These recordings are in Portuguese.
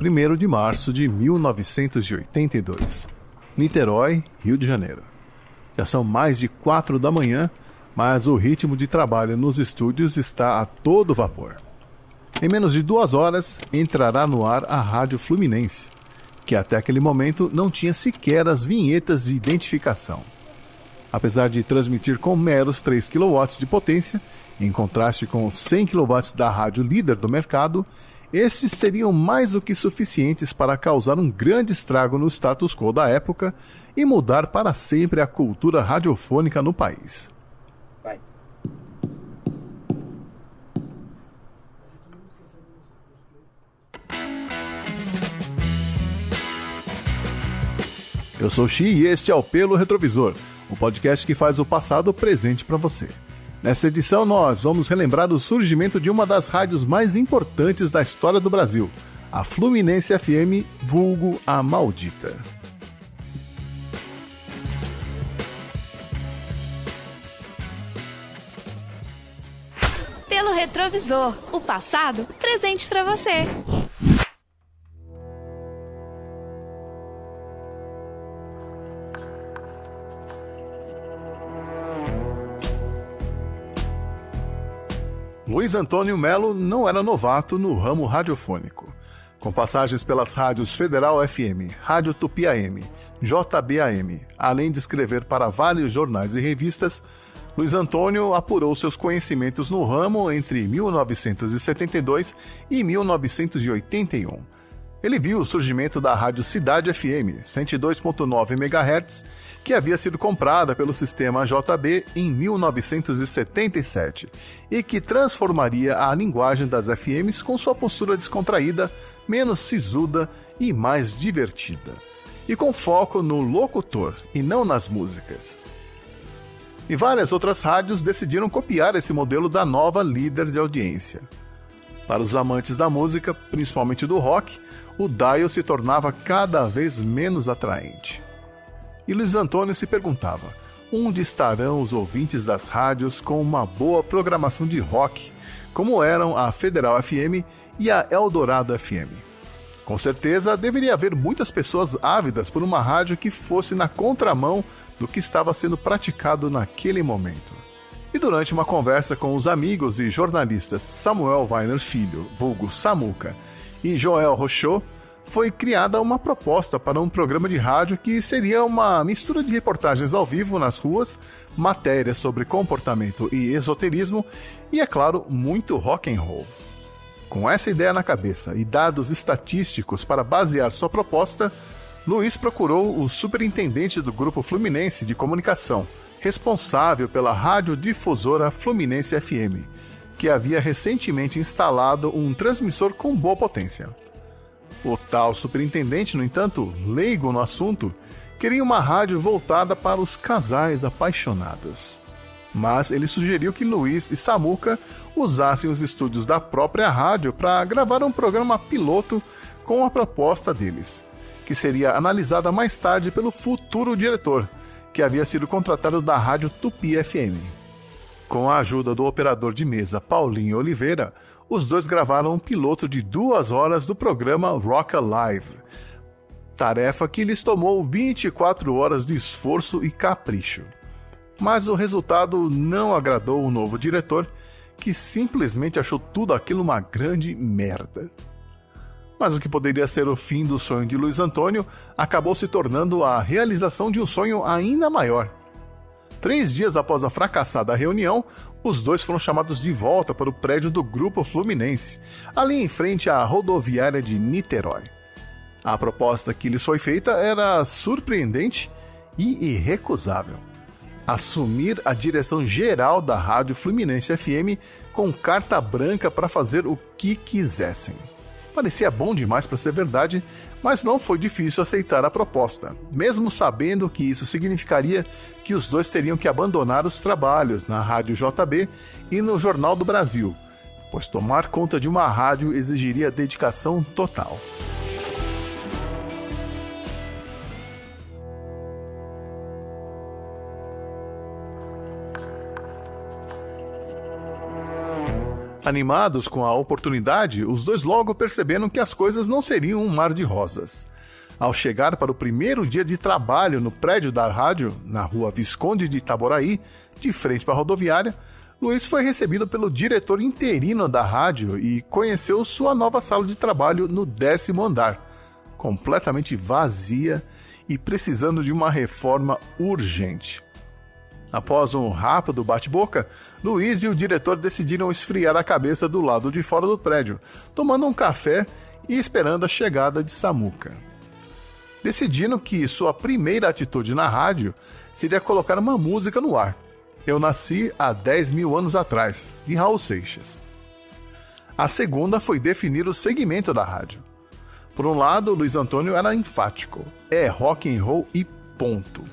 1º de março de 1982. Niterói, Rio de Janeiro. Já são mais de 4 da manhã, mas o ritmo de trabalho nos estúdios está a todo vapor. Em menos de 2 horas, entrará no ar a Rádio Fluminense, que até aquele momento não tinha sequer as vinhetas de identificação. Apesar de transmitir com meros 3 kW de potência, em contraste com os 100 kW da rádio líder do mercado, estes seriam mais do que suficientes para causar um grande estrago no status quo da época e mudar para sempre a cultura radiofônica no país. Vai. Eu sou o Xi e este é o Pelo Retrovisor, o podcast que faz o passado presente para você. Nessa edição nós vamos relembrar o surgimento de uma das rádios mais importantes da história do Brasil, a Fluminense FM, vulgo a Maldita. Pelo Retrovisor, o passado presente para você. Luiz Antônio Melo não era novato no ramo radiofônico. Com passagens pelas rádios Federal FM, Rádio Tupi AM, JBAM, além de escrever para vários jornais e revistas, Luiz Antônio apurou seus conhecimentos no ramo entre 1972 e 1981. Ele viu o surgimento da Rádio Cidade FM, 102.9 MHz, que havia sido comprada pelo sistema JB em 1977 e que transformaria a linguagem das FMs com sua postura descontraída, menos sisuda e mais divertida. E com foco no locutor e não nas músicas. E várias outras rádios decidiram copiar esse modelo da nova líder de audiência. Para os amantes da música, principalmente do rock, o dial se tornava cada vez menos atraente. E Luiz Antônio se perguntava, onde estarão os ouvintes das rádios com uma boa programação de rock, como eram a Federal FM e a Eldorado FM? Com certeza, deveria haver muitas pessoas ávidas por uma rádio que fosse na contramão do que estava sendo praticado naquele momento. E durante uma conversa com os amigos e jornalistas Samuel Weiner Filho, vulgo Samuca, e Joel Rochot, foi criada uma proposta para um programa de rádio que seria uma mistura de reportagens ao vivo nas ruas, matérias sobre comportamento e esoterismo e, é claro, muito rock and roll. Com essa ideia na cabeça e dados estatísticos para basear sua proposta, Luiz procurou o superintendente do Grupo Fluminense de Comunicação, responsável pela radiodifusora Fluminense FM, que havia recentemente instalado um transmissor com boa potência. O tal superintendente, no entanto, leigo no assunto, queria uma rádio voltada para os casais apaixonados. Mas ele sugeriu que Luiz e Samuca usassem os estúdios da própria rádio para gravar um programa piloto com a proposta deles, que seria analisada mais tarde pelo futuro diretor, que havia sido contratado da Rádio Tupi FM. Com a ajuda do operador de mesa Paulinho Oliveira, os dois gravaram um piloto de 2 horas do programa Rock Alive, tarefa que lhes tomou 24 horas de esforço e capricho. Mas o resultado não agradou o novo diretor, que simplesmente achou tudo aquilo uma grande merda. Mas o que poderia ser o fim do sonho de Luiz Antônio acabou se tornando a realização de um sonho ainda maior. 3 dias após a fracassada reunião, os dois foram chamados de volta para o prédio do Grupo Fluminense, ali em frente à rodoviária de Niterói. A proposta que lhes foi feita era surpreendente e irrecusável: assumir a direção geral da Rádio Fluminense FM com carta branca para fazer o que quisessem. Parecia bom demais para ser verdade, mas não foi difícil aceitar a proposta, mesmo sabendo que isso significaria que os dois teriam que abandonar os trabalhos na Rádio JB e no Jornal do Brasil, pois tomar conta de uma rádio exigiria dedicação total. Animados com a oportunidade, os dois logo perceberam que as coisas não seriam um mar de rosas. Ao chegar para o primeiro dia de trabalho no prédio da rádio, na rua Visconde de Itaboraí, de frente para a rodoviária, Luiz foi recebido pelo diretor interino da rádio e conheceu sua nova sala de trabalho no 10º andar, completamente vazia e precisando de uma reforma urgente. Após um rápido bate-boca, Luiz e o diretor decidiram esfriar a cabeça do lado de fora do prédio, tomando um café e esperando a chegada de Samuca. Decidiram que sua primeira atitude na rádio seria colocar uma música no ar. Eu nasci há 10 mil anos atrás, de Raul Seixas. A segunda foi definir o segmento da rádio. Por um lado, Luiz Antônio era enfático, é rock and roll e ponto.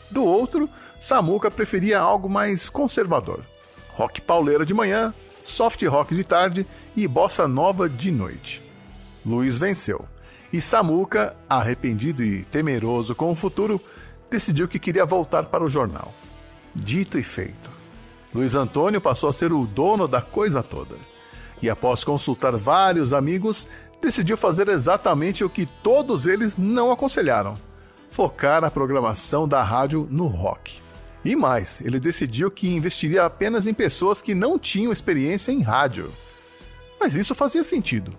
Do outro, Samuca preferia algo mais conservador. Rock pauleira de manhã, soft rock de tarde e bossa nova de noite. Luiz venceu. E Samuca, arrependido e temeroso com o futuro, decidiu que queria voltar para o jornal. Dito e feito. Luiz Antônio passou a ser o dono da coisa toda. E após consultar vários amigos, decidiu fazer exatamente o que todos eles não aconselharam: focar a programação da rádio no rock. E mais, ele decidiu que investiria apenas em pessoas que não tinham experiência em rádio. Mas isso fazia sentido.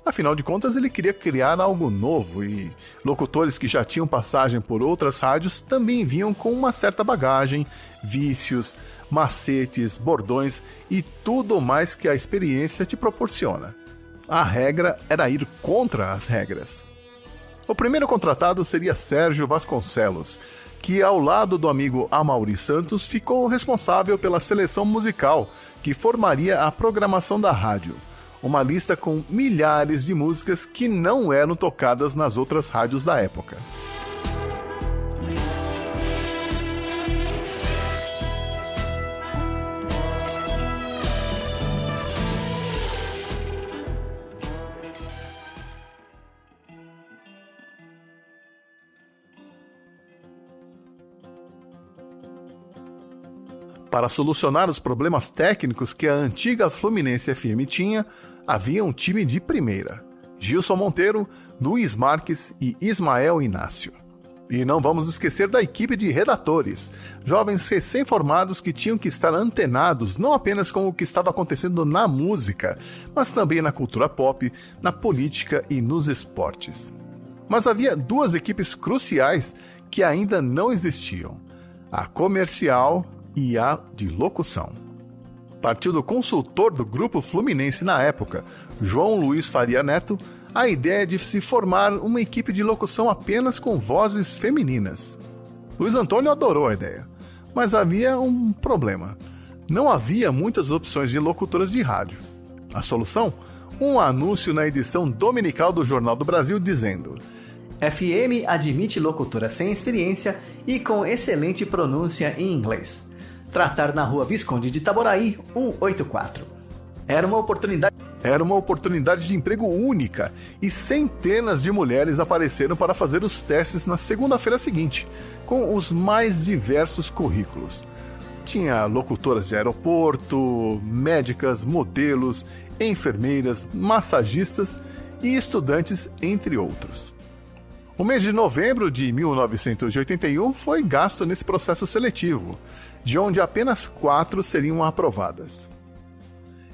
Afinal de contas, ele queria criar algo novo e locutores que já tinham passagem por outras rádios também vinham com uma certa bagagem, vícios, macetes, bordões e tudo mais que a experiência te proporciona. A regra era ir contra as regras. O primeiro contratado seria Sérgio Vasconcelos, que ao lado do amigo Amaury Santos ficou responsável pela seleção musical que formaria a programação da rádio, uma lista com milhares de músicas que não eram tocadas nas outras rádios da época. Para solucionar os problemas técnicos que a antiga Fluminense FM tinha, havia um time de primeira: Gilson Monteiro, Luiz Marques e Ismael Inácio. E não vamos esquecer da equipe de redatores, jovens recém-formados que tinham que estar antenados não apenas com o que estava acontecendo na música, mas também na cultura pop, na política e nos esportes. Mas havia duas equipes cruciais que ainda não existiam: a comercial e a de locução. Partiu do consultor do Grupo Fluminense na época, João Luiz Faria Neto, a ideia de se formar uma equipe de locução apenas com vozes femininas. Luiz Antônio adorou a ideia, mas havia um problema: não havia muitas opções de locutoras de rádio. A solução? Um anúncio na edição dominical do Jornal do Brasil dizendo: FM admite locutora sem experiência e com excelente pronúncia em inglês. Tratar na rua Visconde de Itaboraí, 184. Era uma oportunidade de emprego única e centenas de mulheres apareceram para fazer os testes na segunda-feira seguinte, com os mais diversos currículos. Tinha locutoras de aeroporto, médicas, modelos, enfermeiras, massagistas e estudantes, entre outros. O mês de novembro de 1981 foi gasto nesse processo seletivo, de onde apenas 4 seriam aprovadas.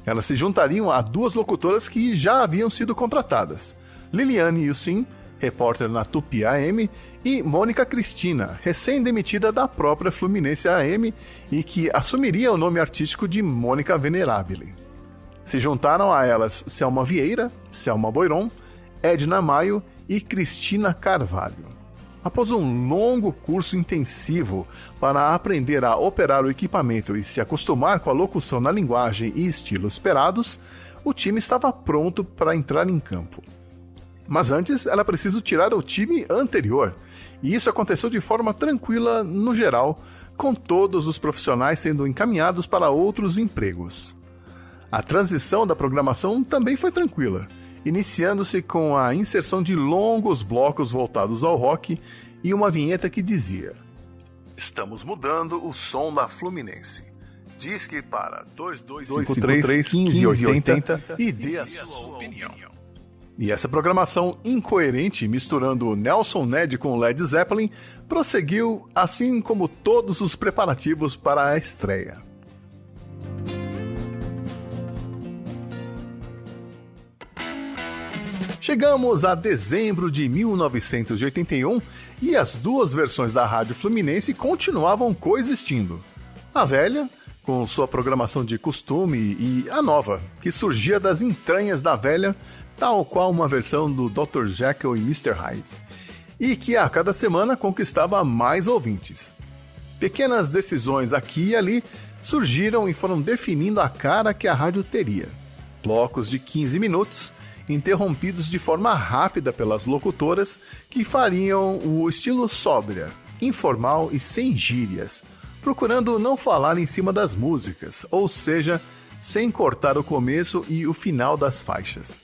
Elas se juntariam a 2 locutoras que já haviam sido contratadas: Liliane Yusin, repórter na Tupi AM, e Mônica Cristina, recém-demitida da própria Fluminense AM e que assumiria o nome artístico de Mônica Venerabile. Se juntaram a elas Selma Vieira, Selma Boiron, Edna Maio e Cristina Carvalho. Após um longo curso intensivo para aprender a operar o equipamento e se acostumar com a locução na linguagem e estilo esperados, o time estava pronto para entrar em campo. Mas antes era preciso tirar o time anterior, e isso aconteceu de forma tranquila no geral, com todos os profissionais sendo encaminhados para outros empregos. A transição da programação também foi tranquila, iniciando-se com a inserção de longos blocos voltados ao rock e uma vinheta que dizia: "Estamos mudando o som da Fluminense. Disque para 2253-1580 e dê a sua opinião. E essa programação incoerente, misturando Nelson Ned com Led Zeppelin, prosseguiu, assim como todos os preparativos para a estreia. Chegamos a dezembro de 1981 e as duas versões da Rádio Fluminense continuavam coexistindo. A velha, com sua programação de costume, e a nova, que surgia das entranhas da velha, tal qual uma versão do Dr. Jekyll e Mr. Hyde, e que a cada semana conquistava mais ouvintes. Pequenas decisões aqui e ali surgiram e foram definindo a cara que a rádio teria. Blocos de 15 minutos, interrompidos de forma rápida pelas locutoras, que fariam o estilo sóbria, informal e sem gírias, procurando não falar em cima das músicas, ou seja, sem cortar o começo e o final das faixas.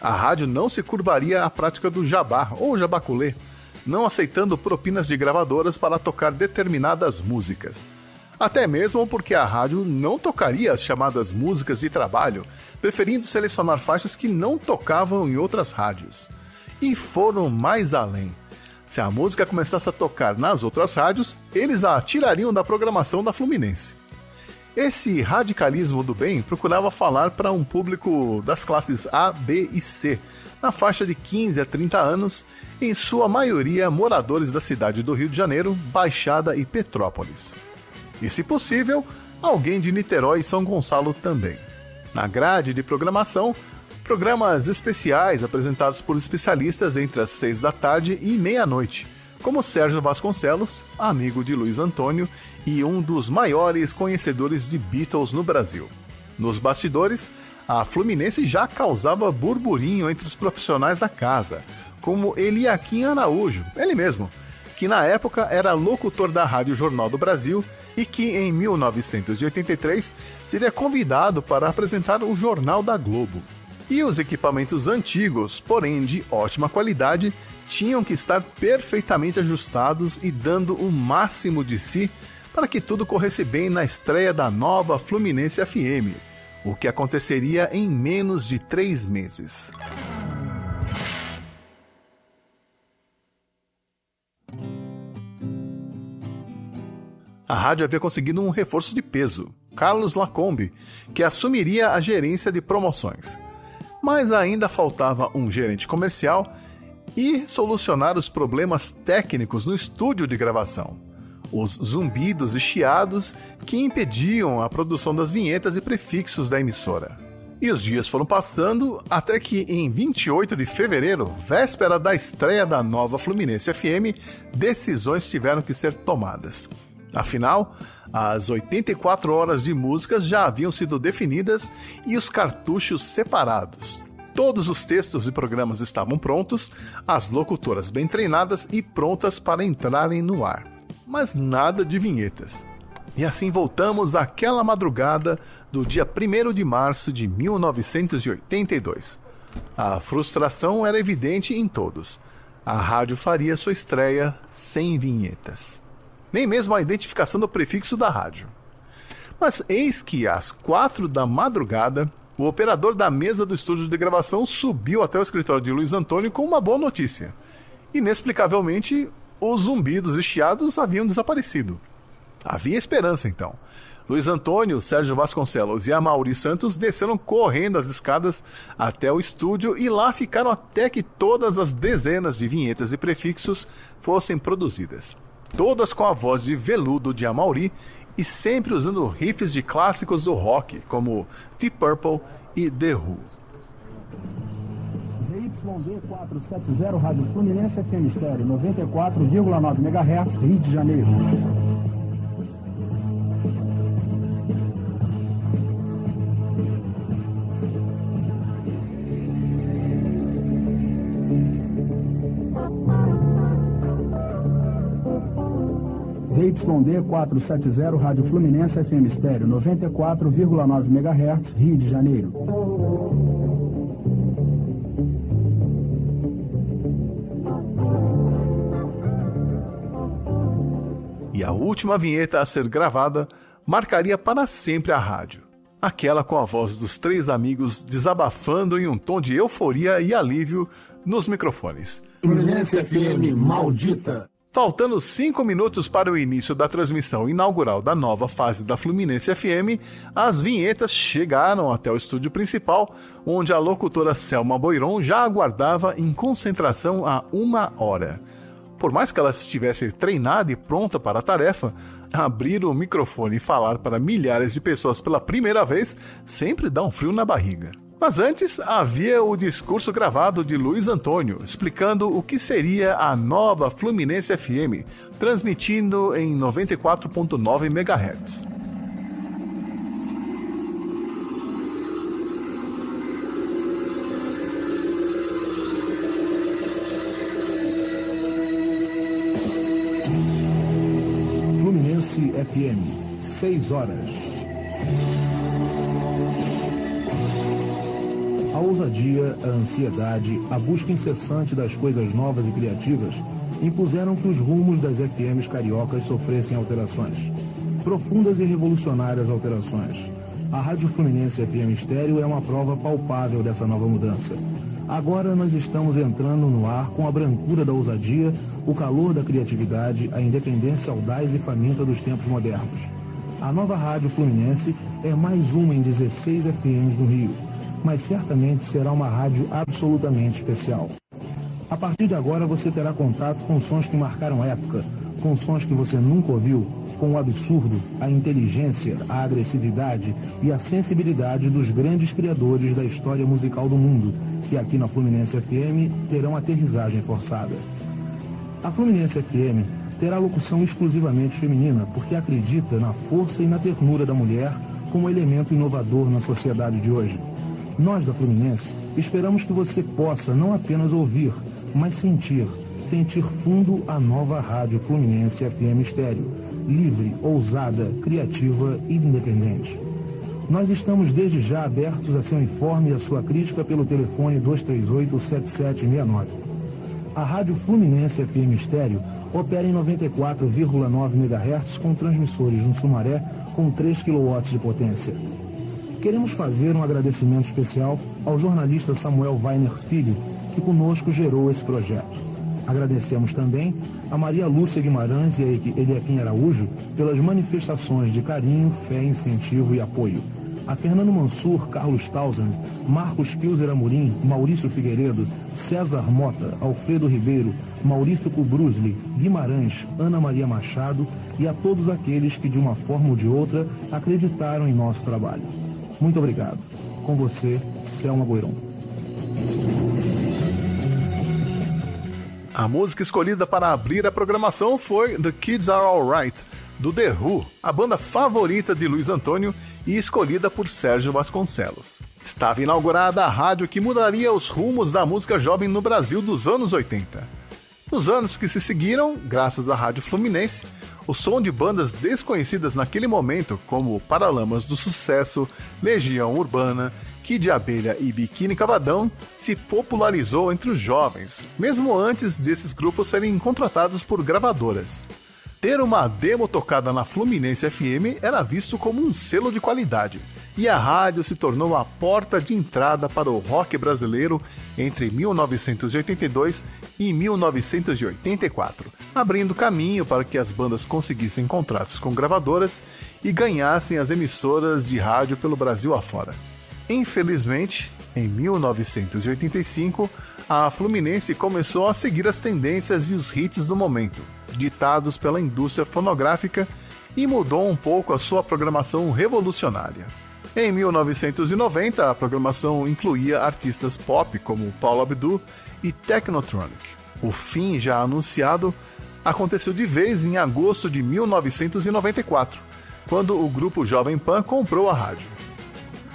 A rádio não se curvaria à prática do jabá ou jabaculê, não aceitando propinas de gravadoras para tocar determinadas músicas. Até mesmo porque a rádio não tocaria as chamadas músicas de trabalho, preferindo selecionar faixas que não tocavam em outras rádios. E foram mais além. Se a música começasse a tocar nas outras rádios, eles a tirariam da programação da Fluminense. Esse radicalismo do bem procurava falar para um público das classes A, B e C, na faixa de 15 a 30 anos, em sua maioria moradores da cidade do Rio de Janeiro, Baixada e Petrópolis. E, se possível, alguém de Niterói e São Gonçalo também. Na grade de programação, programas especiais apresentados por especialistas entre as 6 da tarde e meia-noite, como Sérgio Vasconcelos, amigo de Luiz Antônio e um dos maiores conhecedores de Beatles no Brasil. Nos bastidores, a Fluminense já causava burburinho entre os profissionais da casa, como Eliakim Araújo, ele mesmo, que na época era locutor da Rádio Jornal do Brasil e que em 1983 seria convidado para apresentar o Jornal da Globo. E os equipamentos antigos, porém de ótima qualidade, tinham que estar perfeitamente ajustados e dando o máximo de si para que tudo corresse bem na estreia da nova Fluminense FM, o que aconteceria em menos de 3 meses. A rádio havia conseguido um reforço de peso, Carlos Lacombe, que assumiria a gerência de promoções. Mas ainda faltava um gerente comercial e solucionar os problemas técnicos no estúdio de gravação, os zumbidos e chiados que impediam a produção das vinhetas e prefixos da emissora. E os dias foram passando até que em 28 de fevereiro, véspera da estreia da nova Fluminense FM, decisões tiveram que ser tomadas. Afinal, as 84 horas de músicas já haviam sido definidas e os cartuchos separados. Todos os textos e programas estavam prontos, as locutoras bem treinadas e prontas para entrarem no ar. Mas nada de vinhetas. E assim voltamos àquela madrugada do dia 1º de março de 1982. A frustração era evidente em todos. A rádio faria sua estreia sem vinhetas. Nem mesmo a identificação do prefixo da rádio. Mas eis que às 4 da madrugada, o operador da mesa do estúdio de gravação subiu até o escritório de Luiz Antônio com uma boa notícia. Inexplicavelmente, os zumbidos e chiados haviam desaparecido. Havia esperança, então. Luiz Antônio, Sérgio Vasconcelos e Amaury Santos desceram correndo as escadas até o estúdio e lá ficaram até que todas as dezenas de vinhetas e prefixos fossem produzidas. Todas com a voz de veludo de Amaury e sempre usando riffs de clássicos do rock, como Deep Purple e The Who. ZYD 470 Rádio Fluminense FM Estéreo 94,9 MHz, Rio de Janeiro. ZYD 470 Rádio Fluminense FM Estéreo 94,9 MHz, Rio de Janeiro. E a última vinheta a ser gravada marcaria para sempre a rádio. Aquela com a voz dos 3 amigos desabafando em um tom de euforia e alívio nos microfones. Fluminense FM, maldita! Faltando 5 minutos para o início da transmissão inaugural da nova fase da Fluminense FM, as vinhetas chegaram até o estúdio principal, onde a locutora Selma Boiron já aguardava em concentração há 1 hora. Por mais que ela estivesse treinada e pronta para a tarefa, abrir o microfone e falar para milhares de pessoas pela primeira vez sempre dá um frio na barriga. Mas antes, havia o discurso gravado de Luiz Antônio, explicando o que seria a nova Fluminense FM, transmitindo em 94.9 MHz. Fluminense FM, 6 horas. A ousadia, a ansiedade, a busca incessante das coisas novas e criativas impuseram que os rumos das FMs cariocas sofressem alterações. Profundas e revolucionárias alterações. A Rádio Fluminense FM Estéreo é uma prova palpável dessa nova mudança. Agora nós estamos entrando no ar com a brancura da ousadia, o calor da criatividade, a independência audaz e faminta dos tempos modernos. A nova Rádio Fluminense é mais uma em 16 FMs no Rio, mas certamente será uma rádio absolutamente especial. A partir de agora você terá contato com sons que marcaram época, com sons que você nunca ouviu, com o absurdo, a inteligência, a agressividade e a sensibilidade dos grandes criadores da história musical do mundo, que aqui na Fluminense FM terão aterrissagem forçada. A Fluminense FM terá locução exclusivamente feminina, porque acredita na força e na ternura da mulher como elemento inovador na sociedade de hoje. Nós da Fluminense esperamos que você possa não apenas ouvir, mas sentir fundo a nova Rádio Fluminense FM Estéreo, livre, ousada, criativa e independente. Nós estamos desde já abertos a seu informe e a sua crítica pelo telefone 238-7769. A Rádio Fluminense FM Estéreo opera em 94,9 MHz com transmissores no Sumaré com 3 kW de potência. Queremos fazer um agradecimento especial ao jornalista Samuel Weiner Filho, que conosco gerou esse projeto. Agradecemos também a Maria Lúcia Guimarães e a Eliakim Araújo pelas manifestações de carinho, fé, incentivo e apoio. A Fernando Mansur, Carlos Tausend, Marcos Pilser Amorim, Maurício Figueiredo, César Mota, Alfredo Ribeiro, Maurício Kubrusli, Guimarães, Ana Maria Machado e a todos aqueles que de uma forma ou de outra acreditaram em nosso trabalho. Muito obrigado. Com você, Selma Boiron. A música escolhida para abrir a programação foi The Kids Are Alright, do The Who, a banda favorita de Luiz Antônio e escolhida por Sérgio Vasconcelos. Estava inaugurada a rádio que mudaria os rumos da música jovem no Brasil dos anos 80. Nos anos que se seguiram, graças à Rádio Fluminense, o som de bandas desconhecidas naquele momento, como Paralamas do Sucesso, Legião Urbana, Kid de Abelha e Biquíni Cavadão, se popularizou entre os jovens, mesmo antes desses grupos serem contratados por gravadoras. Ter uma demo tocada na Fluminense FM era visto como um selo de qualidade, e a rádio se tornou a porta de entrada para o rock brasileiro entre 1982 e 1984, abrindo caminho para que as bandas conseguissem contratos com gravadoras e ganhassem as emissoras de rádio pelo Brasil afora. Infelizmente, em 1985, a Fluminense começou a seguir as tendências e os hits do momento, ditados pela indústria fonográfica, e mudou um pouco a sua programação revolucionária. Em 1990, a programação incluía artistas pop como Paula Abdul e Technotronic. O fim já anunciado aconteceu de vez em agosto de 1994, quando o grupo Jovem Pan comprou a rádio.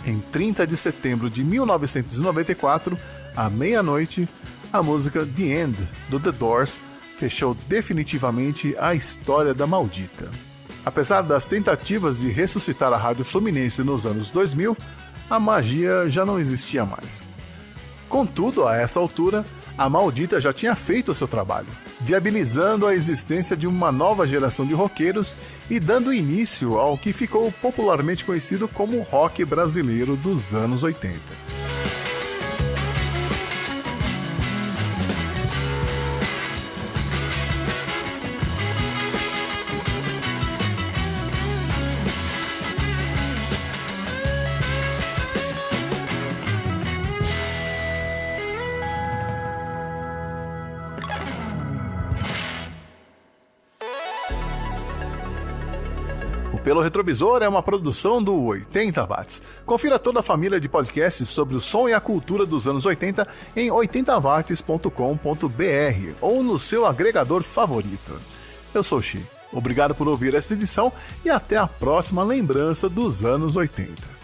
Em 30 de setembro de 1994, à meia-noite, a música The End, do The Doors, fechou definitivamente a história da maldita. Apesar das tentativas de ressuscitar a Rádio Fluminense nos anos 2000, a magia já não existia mais. Contudo, a essa altura, a Maldita já tinha feito o seu trabalho, viabilizando a existência de uma nova geração de roqueiros e dando início ao que ficou popularmente conhecido como o rock brasileiro dos anos 80. Pelo Retrovisor é uma produção do 80 Watts. Confira toda a família de podcasts sobre o som e a cultura dos anos 80 em 80watts.com.br ou no seu agregador favorito. Eu sou o Xi. Obrigado por ouvir essa edição e até a próxima lembrança dos anos 80.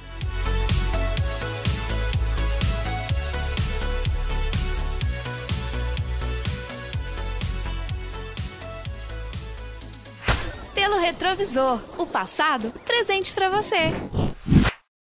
Pelo Retrovisor, o passado presente para você.